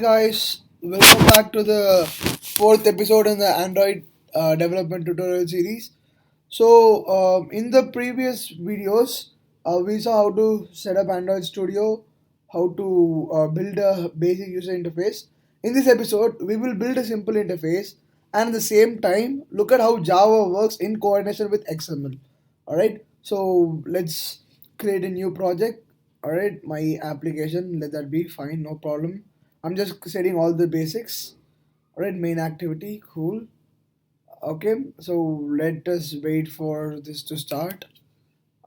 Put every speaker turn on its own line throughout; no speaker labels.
Guys, welcome back to the fourth episode in the Android development tutorial series. In the previous videos, we saw how to set up Android Studio, how to build a basic user interface. In this episode, we will build a simple interface and at the same time look at how Java works in coordination with XML. Alright, so let's create a new project. Alright, my application, let that be fine, no problem. I'm just setting all the basics. Alright, main activity, cool. Okay, so let us wait for this to start.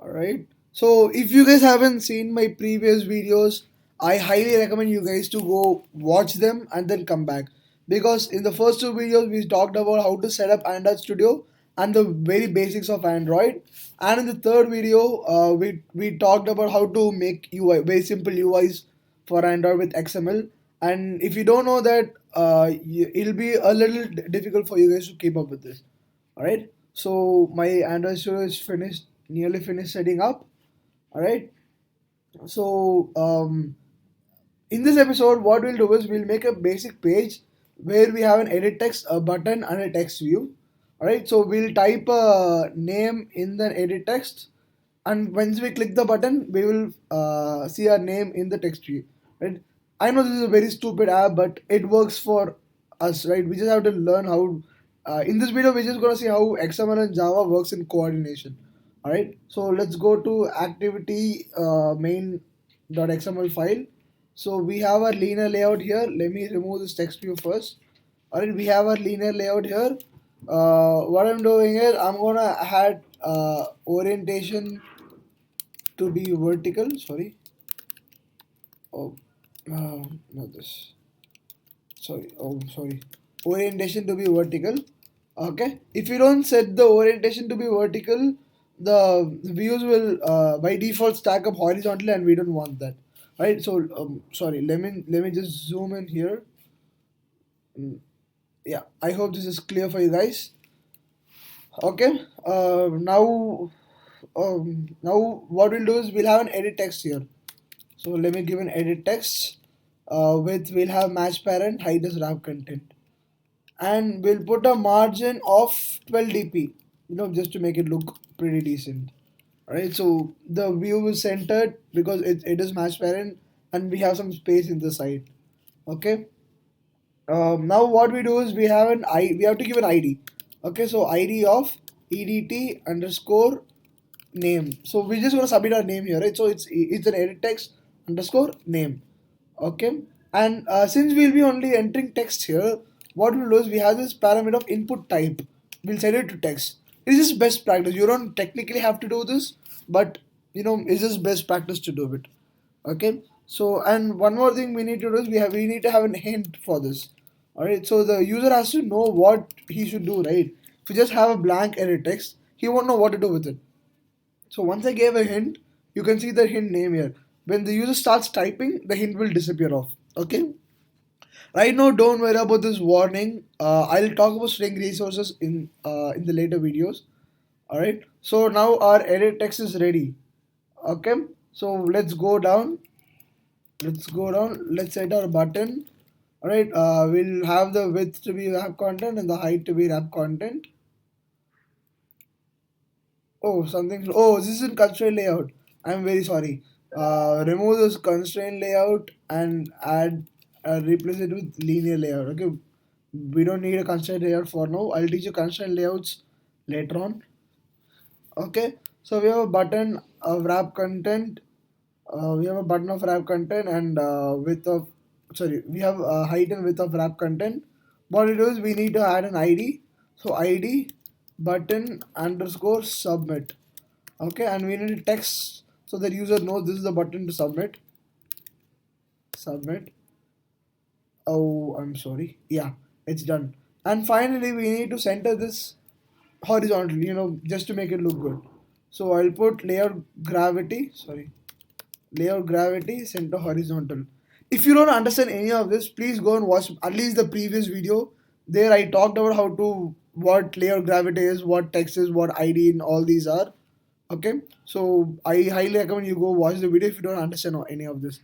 Alright, so if you guys haven't seen my previous videos, I highly recommend you guys to go watch them and then come back, because in the first two videos we talked about how to set up Android Studio and the very basics of Android, and in the third video we talked about how to make UI, very simple UIs for Android with XML. And if you don't know that, it'll be a little difficult for you guys to keep up with this. All right, so my Android Studio is finished, nearly finished setting up. All right, so in this episode what we'll do is we'll make a basic page where we have an edit text, a button and a text view. All right, so we'll type a name in the edit text, and once we click the button we will see our name in the text view, right? I know this is a very stupid app, but it works for us, right? We just have to learn how. In this video we're just going to see how XML and Java works in coordination. All right, so let's go to activity main.xml file. So we have our linear layout here. Let me remove this text view first. All right, we have our linear layout here. What I'm doing is I'm gonna add orientation to be vertical. Sorry. Oh, not this. Sorry. Oh, sorry. Orientation to be vertical. Okay. If you don't set the orientation to be vertical, the views will by default stack up horizontally, and we don't want that. Right. So sorry. Let me just zoom in here. Yeah. I hope this is clear for you guys. Okay. Now what we'll do is we'll have an edit text here. So let me give an edit text with we'll have match parent, hide as wrap content, and we'll put a margin of 12 dp, just to make it look pretty decent. Alright, so the view is centered because it is match parent, and we have some space in the side. Okay. Now what we do is we have to give an ID. Okay, so ID of edt underscore name. So we're just gonna submit our name here, right? So it's an edit text underscore name. Okay, and since we'll be only entering text here, what we'll do is we have this parameter of input type. We'll set it to text. This is best practice. You don't technically have to do this, but it's just best practice to do it. Okay, so and one more thing we need to do is we need to have a hint for this. All right, so the user has to know what he should do, right? If you just have a blank edit text, he won't know what to do with it. So once I gave a hint, you can see the hint name here. When the user starts typing, the hint will disappear off. Okay. Right now, don't worry about this warning. I'll talk about string resources in the later videos. All right. So now our edit text is ready. Okay. So let's go down. Let's go down. Let's set our button. All right. We'll have the width to be wrap content and the height to be wrap content. Oh, something. Oh, this is in constraint layout. I'm very sorry. Remove this constraint layout and replace it with linear layout. Okay, we don't need a constraint layout for now. I'll teach you constraint layouts later on. Okay, so we have a button of wrap content. We have a button of wrap content and width of, sorry, we have height and width of wrap content. What we do is we need to add an ID. So ID button underscore submit. Okay, and we need a text so that user knows this is the button to submit. Oh, I'm sorry. Yeah, it's done. And finally we need to center this horizontally, just to make it look good. So I'll put layer gravity center horizontal. If you don't understand any of this, please go and watch at least the previous video. There I talked about how to, what layer gravity is, what text is, what ID and all these are. Okay, so I highly recommend you go watch the video if you don't understand any of this.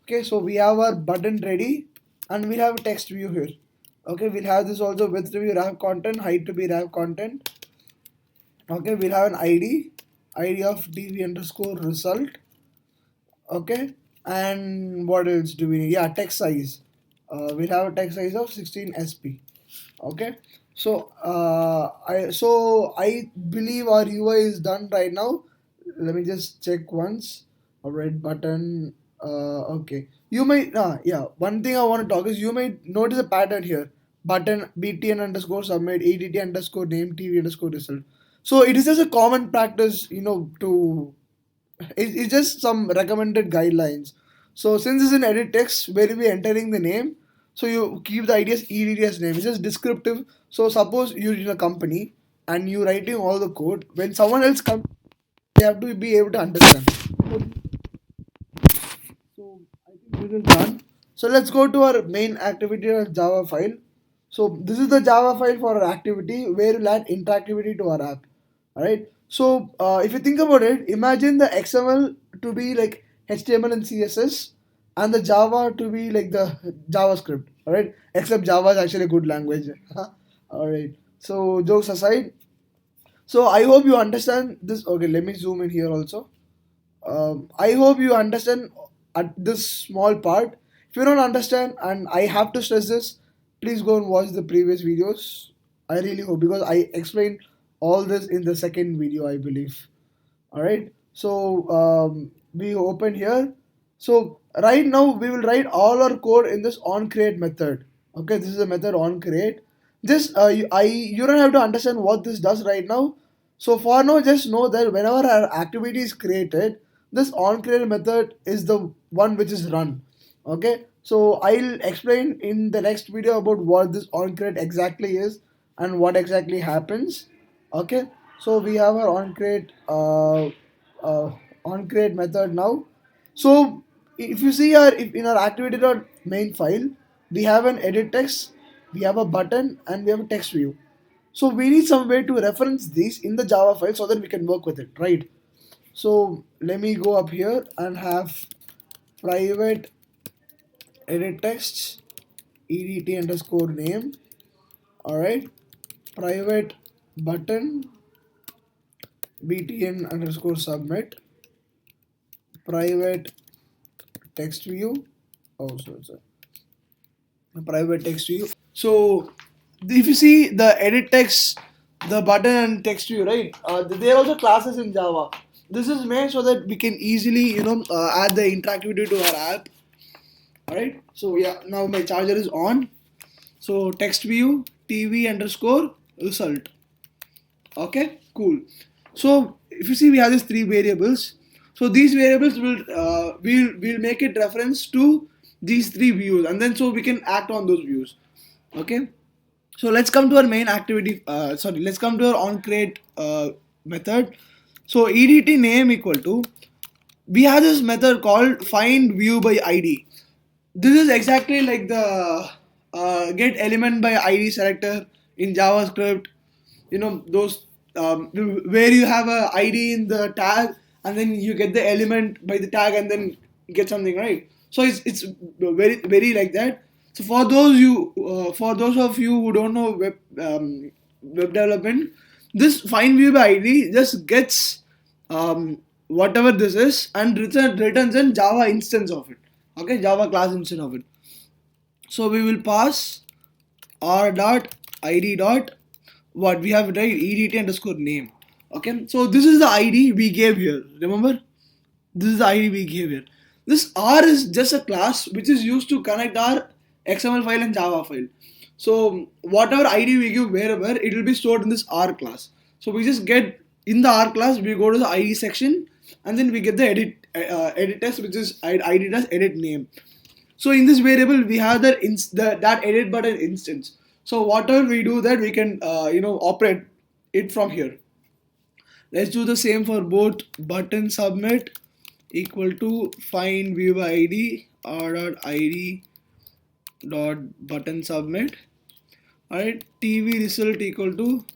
Okay, so we have our button ready. and we'll have a text view here. Okay, we'll have this also, width to be wrap content, height to be wrap content. Okay, we'll have an ID of TV underscore result. Okay, and what else do we need? Yeah, text size. We'll have a text size of 16 sp. Okay, so I believe our UI is done right now. Let me just check once. A red button. Okay, you might yeah, one thing I want to talk is you might notice a pattern here. Button btn underscore submit adt underscore name tv underscore result. So it is just a common practice, to it's just some recommended guidelines. So since it's an edit text where we entering the name, so you keep the ID as EDDS name. It's just descriptive. So suppose you're in a company and you writing all the code. When someone else comes, they have to be able to understand. So I think this is done. So let's go to our main activity Java file. So this is the Java file for our activity where we'll add interactivity to our app. Alright. So if you think about it, imagine the XML to be like HTML and CSS and the Java to be like the JavaScript. Alright. Except Java is actually a good language. Alright. So jokes aside. So I hope you understand this. Okay, let me zoom in here also. I hope you understand at this small part. If you don't understand, and I have to stress this, please go and watch the previous videos. I really hope, because I explained all this in the second video, I believe. All right. So we open here. So right now we will write all our code in this onCreate method. Okay, this is a method onCreate. This you don't have to understand what this does right now. So for now, just know that whenever our activity is created, this onCreate method is the one which is run. Okay, so I'll explain in the next video about what this onCreate exactly is and what exactly happens. Okay, so we have our onCreate method now. So if you see if in our activity.main file, we have an edit text, we have a button, and we have a text view. So we need some way to reference these in the Java file so that we can work with it, right? So let me go up here and have private edit text edt underscore name. All right, private button btn underscore submit, private text view. Oh, sorry. Private text view. So if you see the edit text, the button and text view, right? They are also classes in Java. This is made so that we can easily, add the interactivity to our app. All right. So yeah, now my charger is on. So text view TV underscore result. Okay, cool. So if you see, we have these three variables. So these variables will make it reference to these three views, and then so we can act on those views. Okay. So let's come to our main activity. Let's come to our onCreate method. So edt name equal to, we have this method called find view by ID. This is exactly like the get element by ID selector in JavaScript. Those where you have a ID in the tag and then you get the element by the tag and then get something, right. So it's very very like that. So for those of you who don't know web development, this find view by ID just gets whatever this is and returns an Java instance of it. Okay, Java class instance of it. So we will pass r dot id dot what we have, right, edt underscore name. Okay, so this is the ID we gave here. Remember, this is the ID we gave here. This R is just a class which is used to connect our XML file and Java file. So whatever ID we give wherever, it will be stored in this R class. So we just get in the R class, we go to the ID section and then we get the edit text, which is ID as edit name. So in this variable we have that edit button instance. So whatever we do that, we can operate it from here. Let's do the same for both button submit equal to find view by ID r dot id dot button submit. Alright, TV result equal to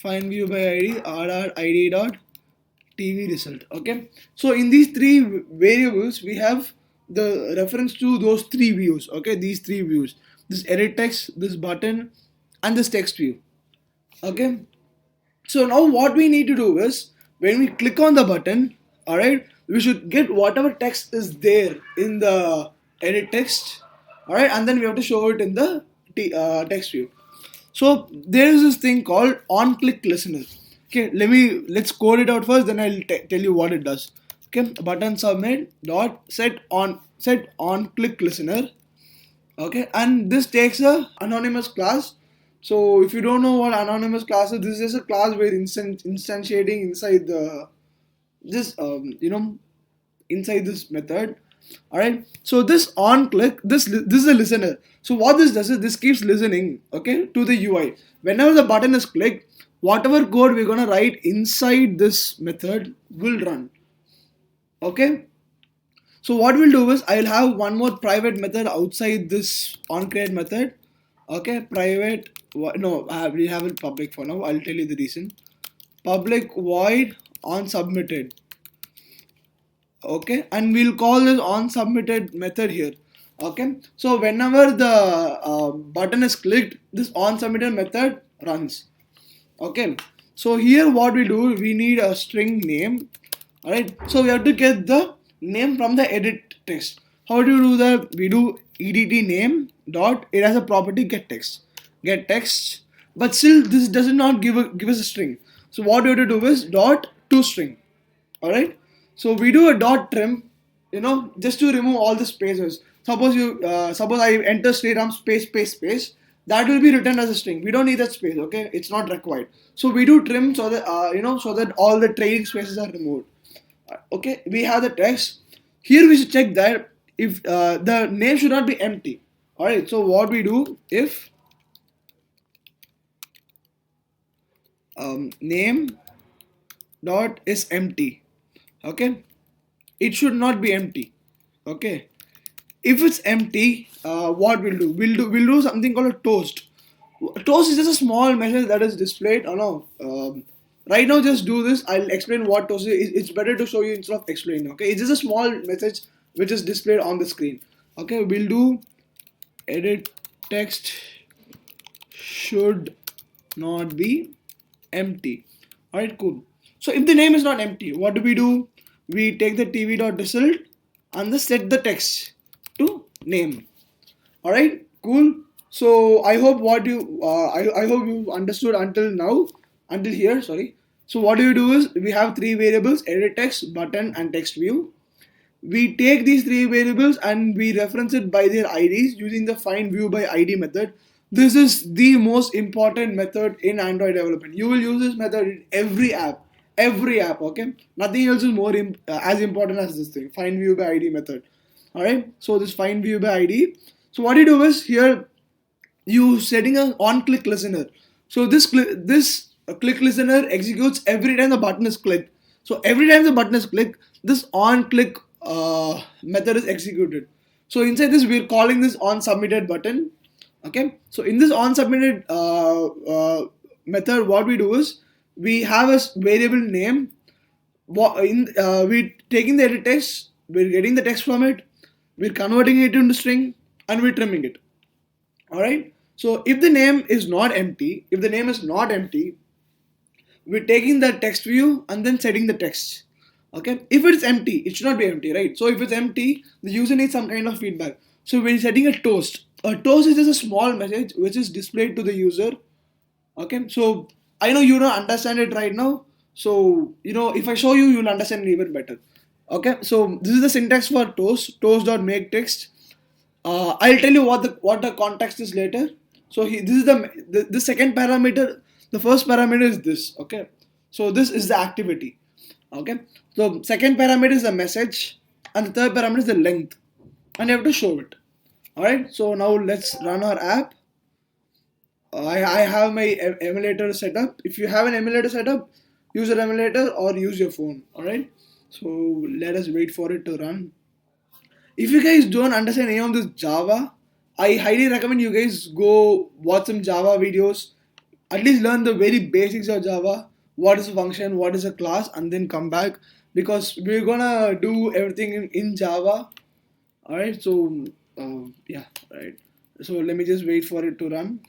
find view by ID r dot id dot TV result. Okay, so in these three variables we have the reference to those three views. Okay, these three views: this edit text, this button, and this text view. Okay, so now what we need to do is when we click on the button, all right, we should get whatever text is there in the edit text, all right, and then we have to show it in the text view. So there is this thing called on-click listener. Okay, let's code it out first. Then I'll tell you what it does. Okay, button submit dot set on click listener. Okay, and this takes a anonymous class. So if you don't know what anonymous class is, this is a class where instantiating inside the this inside this method. All right, so this on click, this is a listener. So what this does is this keeps listening, okay, to the UI. Whenever the button is clicked, whatever code we're gonna write inside this method will run. Okay, so what we'll do is I'll have one more private method outside this onCreate method. Okay, private, no, we have it public for now. I'll tell you the reason. Public void on submitted. Okay, and we'll call this on submitted method here. Okay, so whenever the button is clicked, this on submitted method runs. Okay, so here what we do, we need a string name. All right, so we have to get the name from the edit text. How do you do that? We do edt name dot, it has a property get text, but still this does not give us a string. So what we have to do is dot to string. All right, so we do a dot trim, just to remove all the spaces. Suppose I enter Sriram space, that will be written as a string. We don't need that space. Okay, it's not required. So we do trim so that so that all the trailing spaces are removed. Okay, we have the text here. We should check that if the name should not be empty. All right, so what we do, if name dot is empty, okay, it should not be empty. Okay, if it's empty, what we'll do something called a toast. Toast is just a small message that is displayed. Oh no, right now just do this. I'll explain what toast is. It's better to show you instead of explaining. Okay, it's just a small message which is displayed on the screen. Okay, we'll do edit text should not be empty. All right, cool. So if the name is not empty, what do? We take the tv.result and the set the text to name. All right, cool. So I hope I hope you understood until now, until here. Sorry. So what do is we have three variables: edit text, button, and text view. We take these three variables and we reference it by their IDs using the find view by ID method. This is the most important method in Android development. You will use this method in every app. Okay, nothing else is more as important as this thing, find view by ID method. All right, so this find view by ID. So what you do is here you setting an on click listener. So this click listener executes every time the button is clicked. So every time the button is clicked, this on click method is executed. So inside this we're calling this on submitted button. Okay, so in this on submitted method, what we do is we have a variable name. We're taking the edit text, we're getting the text from it, we're converting it into string, and we're trimming it. All right, so if the name is not empty, we're taking the text view and then setting the text. Okay, if it's empty, it should not be empty, right? So if it's empty, the user needs some kind of feedback. So we're setting a toast. A toast is just a small message which is displayed to the user. Okay, so I know you don't understand it right now. So if I show you, you'll understand it even better. Okay, so this is the syntax for toast. Toast.make text. I'll tell you what the context is later. So this is the second parameter. The first parameter is this. Okay, so this is the activity. Okay, so second parameter is the message, and the third parameter is the length, and you have to show it. All right, so now let's run our app. I have my emulator set up. If you have an emulator set up, use an emulator or use your phone. All right, so let us wait for it to run. If you guys don't understand any of this Java, I highly recommend you guys go watch some Java videos. At least learn the very basics of Java. What is a function, what is a class, and then come back, because we're gonna do everything in Java. All right, so yeah, right. So let me just wait for it to run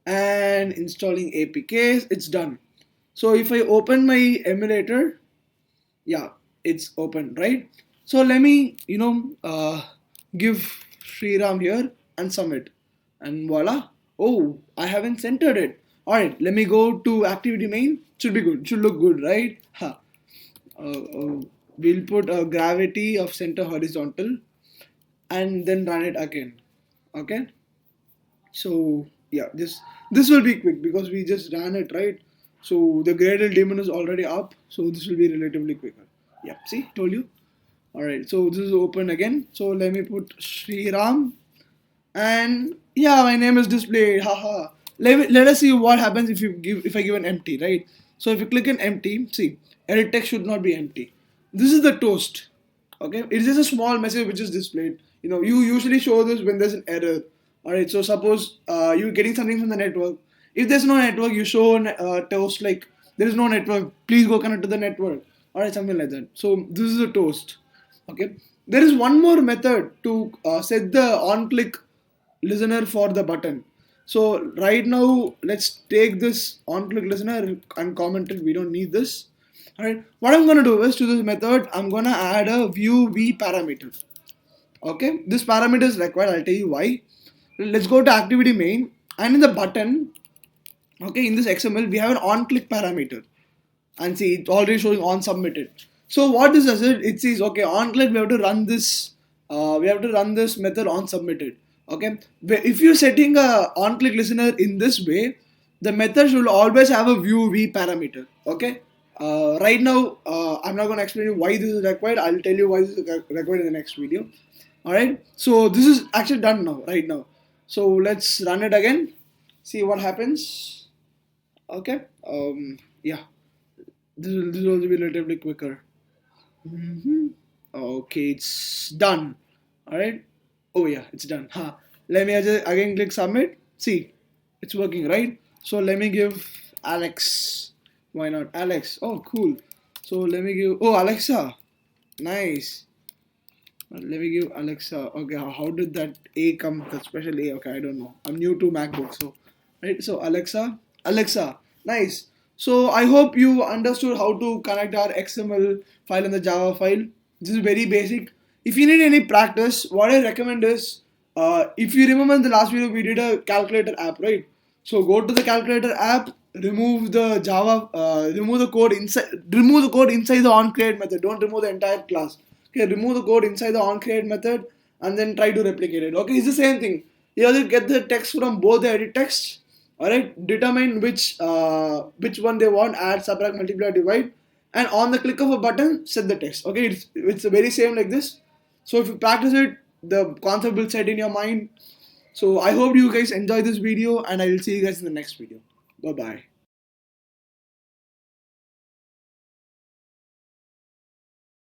and installing APKs. It's done. So if I open my emulator, yeah, it's open, right? So let me give Sriram here and submit, and voila. Oh, I haven't centered it. All right, let me go to activity main. Should be good. Should look good, right? Ha. We'll put a gravity of center horizontal and then run it again. Okay. So yeah, this will be quick because we just ran it, right. So the gradle daemon is already up, so this will be relatively quicker. Yeah, see, told you. All right, so this is open again. So let me put Sriram, and yeah, my name is displayed. Haha. Let us see what happens if I give an empty, right? So if you click an empty, see, edit text should not be empty. This is the toast. Okay, it is just a small message which is displayed. You usually show this when there's an error. All right, so suppose you're getting something from the network. If there's no network, you show a toast like there is no network. Please go connect to the network. All right, something like that. So this is a toast. Okay, there is one more method to set the on-click listener for the button. So right now, let's take this on-click listener and comment it. We don't need this. All right. What I'm gonna do is to this method, I'm gonna add a view v parameter. Okay. This parameter is required. I'll tell you why. Let's go to activity main, and in the button, okay, in this XML we have an on-click parameter, and see it's already showing on submitted. So what this does it says okay, on click we have to run this method on submitted. Okay, if you're setting a on click listener in this way, the method should always have a view v parameter. Okay, right now I'm not going to explain you why this is required. I'll tell you why this is required in the next video. All right, so this is actually done now, right now. So let's run it again, see what happens. Okay, yeah, this will also be relatively quicker. Okay, it's done. All right. Oh yeah, it's done. Ha. Let me just again click submit. See, it's working, right? So let me give Alex. Why not Alex? Oh, cool. So let me give. Oh, Alexa. Nice. Let me give Alexa. Okay, how did that A come? That special A. Okay, I don't know. I'm new to MacBook, so right. So Alexa, nice. So I hope you understood how to connect our XML file and the Java file. This is very basic. If you need any practice, what I recommend is, if you remember in the last video we did a calculator app, right? So go to the calculator app, remove the Java, remove the code inside the onCreate method. Don't remove the entire class. Okay, remove the code inside the onCreate method and then try to replicate it. Okay, it's the same thing. You have to get the text from both the edit texts. All right, determine which one they want, add, subtract, multiply, divide, and on the click of a button, set the text. Okay, it's very same like this. So if you practice it, the concept will set in your mind. So I hope you guys enjoy this video, and I will see you guys in the next video. Bye bye.